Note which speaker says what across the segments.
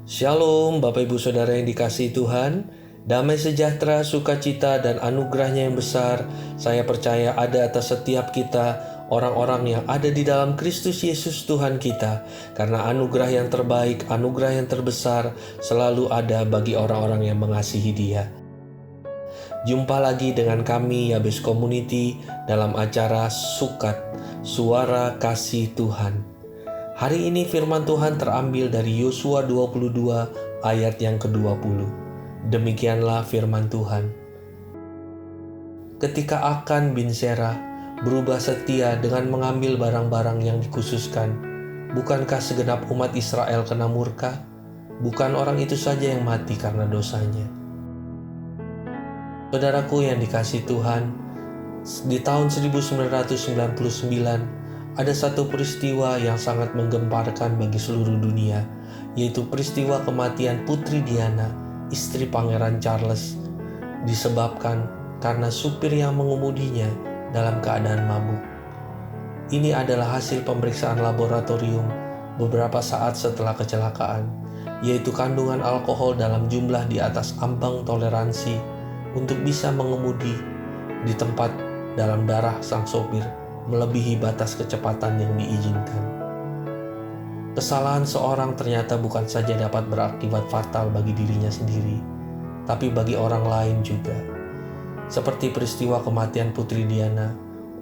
Speaker 1: Shalom Bapak Ibu Saudara yang dikasihi Tuhan. Damai sejahtera, sukacita, dan anugerahnya yang besar saya percaya ada atas setiap kita, orang-orang yang ada di dalam Kristus Yesus Tuhan kita. Karena anugerah yang terbaik, anugerah yang terbesar selalu ada bagi orang-orang yang mengasihi Dia. Jumpa lagi dengan kami Yabes Community dalam acara Sukat, Suara Kasih Tuhan. Hari ini firman Tuhan terambil dari Yosua 22 ayat yang ke-20. Demikianlah firman Tuhan. Ketika Akan bin Serah berubah setia dengan mengambil barang-barang yang dikhususkan, bukankah segenap umat Israel kena murka? Bukan orang itu saja yang mati karena dosanya. Saudaraku yang dikasihi Tuhan, di tahun 1999 ada satu peristiwa yang sangat menggemparkan bagi seluruh dunia, yaitu peristiwa kematian Putri Diana, istri Pangeran Charles, disebabkan karena supir yang mengemudinya dalam keadaan mabuk. Ini adalah hasil pemeriksaan laboratorium beberapa saat setelah kecelakaan, yaitu kandungan alkohol dalam jumlah di atas ambang toleransi untuk bisa mengemudi di tempat dalam darah sang sopir melebihi batas kecepatan yang diizinkan. Kesalahan seorang ternyata bukan saja dapat berakibat fatal bagi dirinya sendiri, tapi bagi orang lain juga. Seperti peristiwa kematian Putri Diana,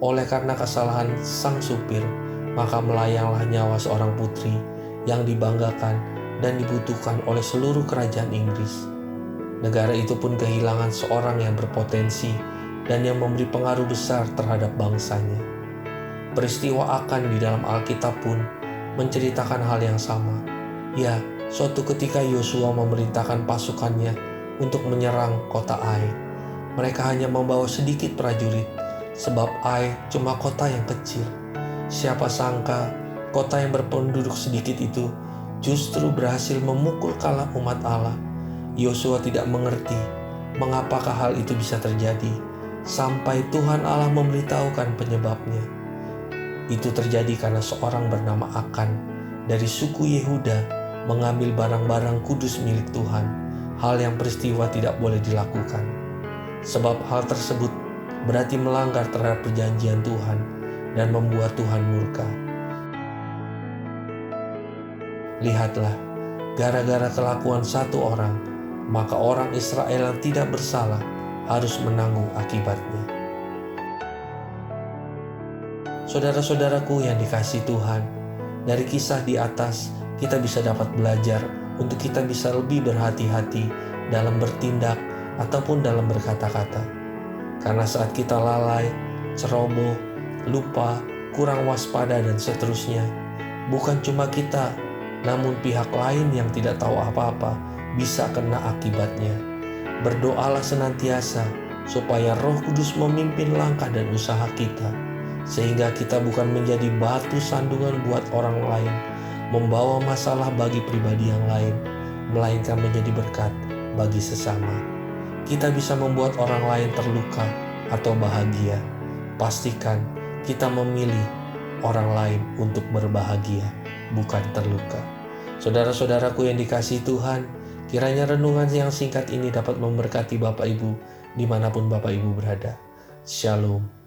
Speaker 1: oleh karena kesalahan sang supir, maka melayanglah nyawa seorang putri yang dibanggakan dan dibutuhkan oleh seluruh kerajaan Inggris. Negara itu pun kehilangan seorang yang berpotensi dan yang memberi pengaruh besar terhadap bangsanya. Peristiwa Akan di dalam Alkitab pun menceritakan hal yang sama. Ya, suatu ketika Yosua memerintahkan pasukannya untuk menyerang kota Ai. Mereka hanya membawa sedikit prajurit, sebab Ai cuma kota yang kecil. Siapa sangka kota yang berpenduduk sedikit itu justru berhasil memukul kalah umat Allah. Yosua tidak mengerti mengapakah hal itu bisa terjadi, sampai Tuhan Allah memberitahukan penyebabnya. Itu terjadi karena seorang bernama Akan dari suku Yehuda mengambil barang-barang kudus milik Tuhan, hal yang peristiwa tidak boleh dilakukan. Sebab hal tersebut berarti melanggar terhadap perjanjian Tuhan dan membuat Tuhan murka. Lihatlah, gara-gara kelakuan satu orang, maka orang Israel yang tidak bersalah harus menanggung akibatnya. Saudara-saudaraku yang dikasihi Tuhan, dari kisah di atas kita bisa dapat belajar untuk kita bisa lebih berhati-hati dalam bertindak ataupun dalam berkata-kata. Karena saat kita lalai, ceroboh, lupa, kurang waspada dan seterusnya, bukan cuma kita, namun pihak lain yang tidak tahu apa-apa bisa kena akibatnya. Berdoalah senantiasa supaya Roh Kudus memimpin langkah dan usaha kita, sehingga kita bukan menjadi batu sandungan buat orang lain, membawa masalah bagi pribadi yang lain, melainkan menjadi berkat bagi sesama. Kita bisa membuat orang lain terluka atau bahagia. Pastikan kita memilih orang lain untuk berbahagia, bukan terluka. Saudara-saudaraku yang dikasihi Tuhan, kiranya renungan yang singkat ini dapat memberkati Bapak Ibu dimanapun Bapak Ibu berada. Shalom.